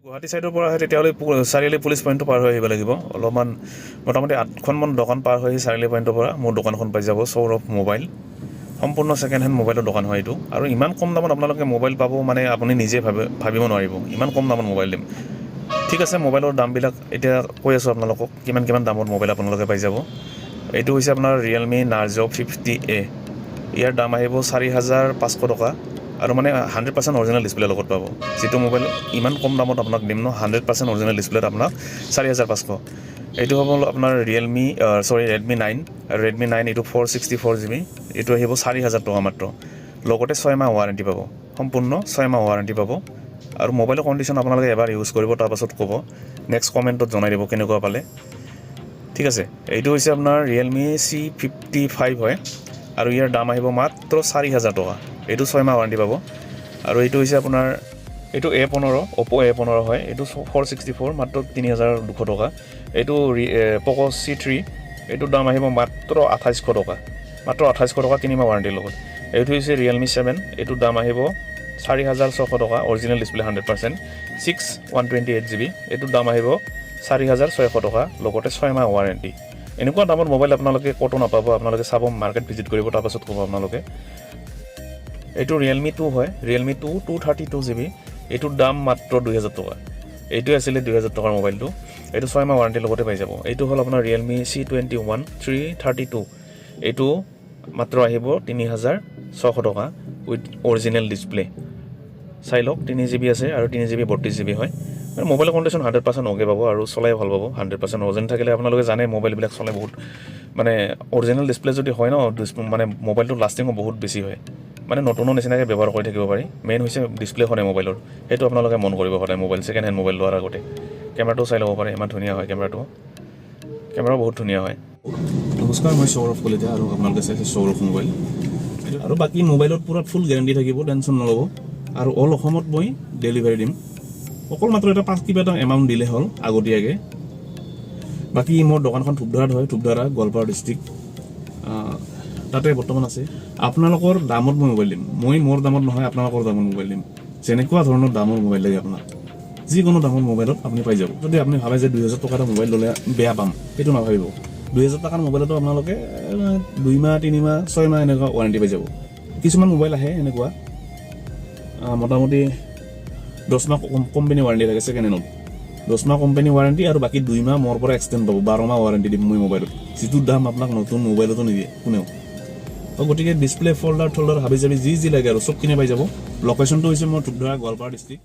গুৱাহাটী সাইডৰ পৰা আহে তেতিয়াহ'লে চাৰিআলি পুলিচ পইণ্টটো পাৰ হৈ আহিব লাগিব অলপমান মোটামুটি 8খনমান দোকান পাৰ হৈ চাৰিআলি পইণ্টৰ পৰা মোৰ দোকানখন পাই যাব সৌৰভ মোবাইল সম্পূৰ্ণ ছেকেণ্ড হেণ্ড মোবাইলৰ দোকান হয় এইটো আৰু ইমান কম দামত আপোনালোকে মোবাইল পাব মানে আপুনি নিজে ভাবিব নোৱাৰিব ইমান কম দামত মোবাইল দিম ঠিক আছে মোবাইলৰ দামবিলাক এতিয়া কৈ আছোঁ আপোনালোকক কিমান দামত মোবাইল আপোনালোকে পাই যাব এইটো হৈছে আপোনাৰ ৰিয়েলমি নাৰ্জো 50A ইয়াৰ দাম আহিব 4,500 টকা আৰু মানে 100% অৰিজিনেল ডিসপ্লে লগত পাব যেটো মোবাইল ইমান কম দামত আপোনাক দিম ন 100% অৰিজিনেল ডিসপ্লেত আপোনাক 4,500 এইটো হ'ব আপোনাৰ ৰিয়েলমি Redmi 9 আৰু Redmi 9 এইটো 464GB এইটো আহিব 4,000 টকা মাত্ৰ লগতে 6 মাহ ওয়াৰেন্টি পাব সম্পূৰ্ণ 6 মাহ ওয়াৰেন্টি পাব আৰু মোবাইলৰ কণ্ডিশ্যন আপোনালোকে এবাৰ ইউজ কৰিব তাৰ পাছত ক'ব নেক্সট কমেণ্টত জনাই দিব কেনেকুৱা পালে ঠিক আছে এইটো হৈছে আপোনাৰ Realme C55 হয় আৰু ইয়াৰ দাম আহিব মাত্ৰ 4,000 টকা এইটো 6 মাহ ওয়াৰেন্টি পাব আৰু এইটো হৈছে আপোনাৰ এইটো A15 Oppo A15 হয় এইটো 464 মাত্ৰ 3,200 টকা এইটো Poco C3 এইটো দাম আহিব মাত্ৰ 2,800 টকা মাত্ৰ 2,800 টকা 3 মাহ ওয়াৰেন্টিৰ লগত এইটো হৈছে Realme 7 এইটো দাম আহিব 4,600 টকা অৰিজিনেল ডিসপ্লে 100% 128GB এইটো দাম আহিব 4,600 টকা লগতে 6 মাহ ওয়াৰেন্টি এনেকুৱা দামৰ মোবাইল আপোনালোকে কত নাপাব আপোনালোকে চাব মাৰ্কেট ভিজিট কৰিব তাৰ পাছত ক'ব আপোনালোকে এইটো Realme 2 হয় Realme 2 232GB এইটোৰ দাম মাত্ৰ 2,000 টকা এইটো আছিল 2,000 টকাৰ মোবাইলটো এইটো 6 মাহ ওয়াৰেন্টি লগতে পাই যাব এইটো হ'ল আপোনাৰ Realme C21 332 এইটো মাত্ৰ আহিব 3,600 টকা উইথ অৰিজিনেল ডিসপ্লে চাই লওক 3GB আছে আৰু 3GB 32GB হয় মোবাইলৰ কণ্ডিশ্যন 100% ওকে পাব আৰু চলাই ভাল পাব 100% অৰিজিনেল থাকিলে আপোনালোকে জানে মোবাইলবিলাক চলে বহুত মানে অৰিজিনেল ডিসপ্লে যদি হয় ন মানে মোবাইলটো লাষ্টিংও বহুত বেছি হয় মানে নতুনৰ নিচিনাকৈ ব্যৱহাৰ কৰি থাকিব পাৰি মেইন হৈছে ডিসপ্লেখনে মোবাইলৰ সেইটো আপোনালোকে মন কৰিব সদায় মোবাইল ছেকেণ্ড হেণ্ড মোবাইল লোৱাৰ আগতে কেমেৰাটো চাই ল'ব পাৰে ইমান ধুনীয়া হয় কেমেৰা বহুত ধুনীয়া হয় নমস্কাৰ মই সৌৰভ কলিতা আৰু আপোনালোকে চাইছে সৌৰভ মোবাইল আৰু বাকী মোবাইলত পুৰা ফুল গ্যাৰান্টি থাকিব টেনশ্যন নল'ব আৰু অল অসমত মই ডেলিভাৰী দিম অকল মাত্ৰ এটা কিবা এটা এমাউণ্ট দিলে হ'ল আগতীয়াকৈ বাকী মোৰ দোকানখন ধূপধাৰাত হয় ধূপধাৰা গোৱালপাৰা ডিষ্ট্ৰিক্ট তাতে বৰ্তমান আছে আপোনালোকৰ দামত মই মোবাইল দিম মই মোৰ দামত নহয় আপোনালোকৰ দামত মোবাইল দিম যেনেকুৱা ধৰণৰ দামৰ মোবাইল লাগে আপোনাক যিকোনো দামৰ মোবাইলত আপুনি পাই যাব যদি আপুনি ভাবে যে 2,000 টকাৰ মোবাইল ল'লে বেয়া পাম সেইটো নাভাবিব 2,000 টকাৰ মোবাইলতো আপোনালোকে 2 মাহ 3 মাহ 6 মাহ এনেকুৱা ওৱাৰেণ্টি পাই যাব কিছুমান মোবাইল আহে এনেকুৱা মোটামুটি 10 মাহ কোম্পানী ওৱাৰেণ্টি থাকে ছেকেণ্ড হেণ্ডত 10 মাহ কোম্পানী ওৱাৰেণ্টি আৰু বাকী 2 মাহ মোৰ পৰা এক্সটেণ্ড পাব 12 মাহ ওৱাৰেণ্টি দিম মই মোবাইলত যিটো দাম আপোনাক নতুন মোবাইলতো নিদিয়ে কোনেও গতিকে ডিসপ্লে ফোল্ডাৰ হাবি জাবি যি লাগে আৰু সব কিনে পাই যাব লোকেশনটো হৈছে মোৰ ধূপধাৰা গোৱালপাৰা ডিস্ট্ৰিক্ট